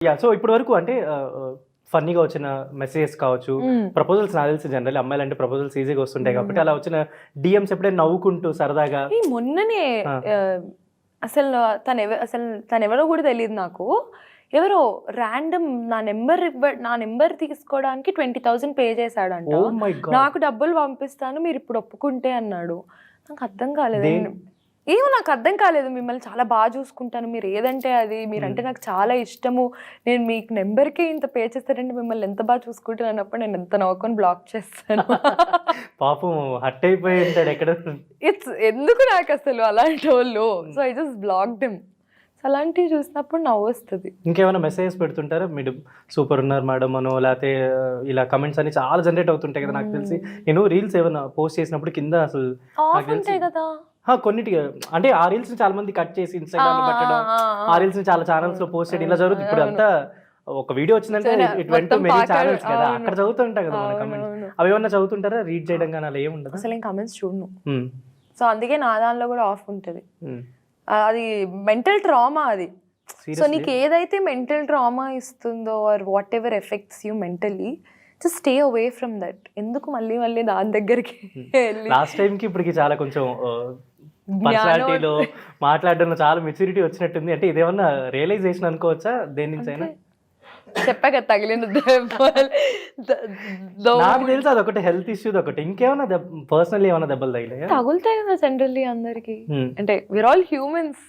So ఇప్పటి వరకు అంటే ఫన్నీగా వచ్చిన మెసేజెస్ కావచ్చు, ప్రపోజల్స్ నాకు తెలిసి జనరల్ అమ్మాయిలు అంటే ప్రపోజల్స్ ఈజీగా వస్తుంటాయి కాబట్టి అలా వచ్చిన డిఎమ్స్ ఎప్పుడైనా నవ్వుకుంటూ సరదాగా ఈ మొన్ననే అసలు తను ఎవరో కూడా తెలియదు నాకు. ఎవరో ర్యాండమ్ నా నెంబర్ తీసుకోవడానికి 20,000 పే చేశాడంట. Oh my God. నాకు డబ్బులు పంపిస్తాను మీరు ఇప్పుడు ఒప్పుకుంటే అన్నాడు. నాకు అర్థం కాలేదు. ఏమో నాకు అర్థం కాలేదు. మిమ్మల్ని చాలా బాగా చూసుకుంటాను, మీరు ఏదంటే అది, మీరంటే నాకు చాలా ఇష్టము, నేను మీకు నెంబర్కి ఇంత పే చేస్తారంటే మిమ్మల్ని ఎంత బాగా చూసుకుంటాను అన్నప్పుడు నేను ఎంత నవ్వుకొని బ్లాక్ చేస్తాను. పాపం హట్ అయిపోయి ఉంటాడు ఎక్కడ. ఎందుకు నాకు అసలు అలాంటి వాళ్ళు. So I just blocked him. అలాంటివి చూసినప్పుడు నవ్వు వస్తుంది. ఇంకేమైనా మెసేజెస్ పెడుతుంటారా మీరు సూపర్ ఉన్నారు మేడం అనో, లేకపోతే ఇలా కమెంట్స్ అని చాలా జనరేట్ అవుతుంటాయి కదా. నాకు తెలిసి నేను రీల్స్ ఏమైనా పోస్ట్ చేసినప్పుడు కింద అసలు ఉంటాయి కదా కొన్నిటి అంటే ఆ రీల్స్ చాలా మంది కట్ చేసి ఇన్స్టాగ్రామ్ లో పెట్టడం, ఆ రీల్స్ చాలా ఛానల్స్ లో పోస్ట్ చేయడం ఇలా జరుగుతుంది. ఇప్పుడు అంతా ఒక వీడియో వచ్చిందంటే it went to many channels కదా, అక్కడ చదువుతుంటా కదా మన కమెంట్స్. అవి ఏమన్నా చదువుతుంటారా, రీడ్ చేయడం కానీ అలా ఏముండదు అసలు నేను కమెంట్స్ చూడను. సో అందుకే నా దానిలో కూడా ఆఫ్ ఉంటుంది. అది మెంటల్ ట్రామా అది. సో నీకు ఏదైతే మెంటల్ ట్రామా ఇస్తుందో or whatever effects you mentally, just stay away from that. ఎందుకు మళ్ళీ మళ్ళీ దాని దగ్గరికి లాస్ట్ టైం కి ఇప్పటికి చాలా కొంచెం పర్సనాలిటీలో మాట్లాడడంలో చాలా మెచ్యూరిటీ వచ్చినట్టుంది. అంటే ఇదేమన్నా రియలైజేషన్ అనుకోవచ్చా దేని నుంచి అయినా? చెప్పాక తగిలిన నాకు తెలుసు అదొకటి హెల్త్ ఇష్యూ ఒకటి, ఇంకేమన్నా పర్సనల్ ఏమన్నా దెబ్బలు తగిలాయా? తగులుతాయి కదా జనరల్లీ అందరికి. అంటే విర్ ఆల్ హ్యూమన్స్.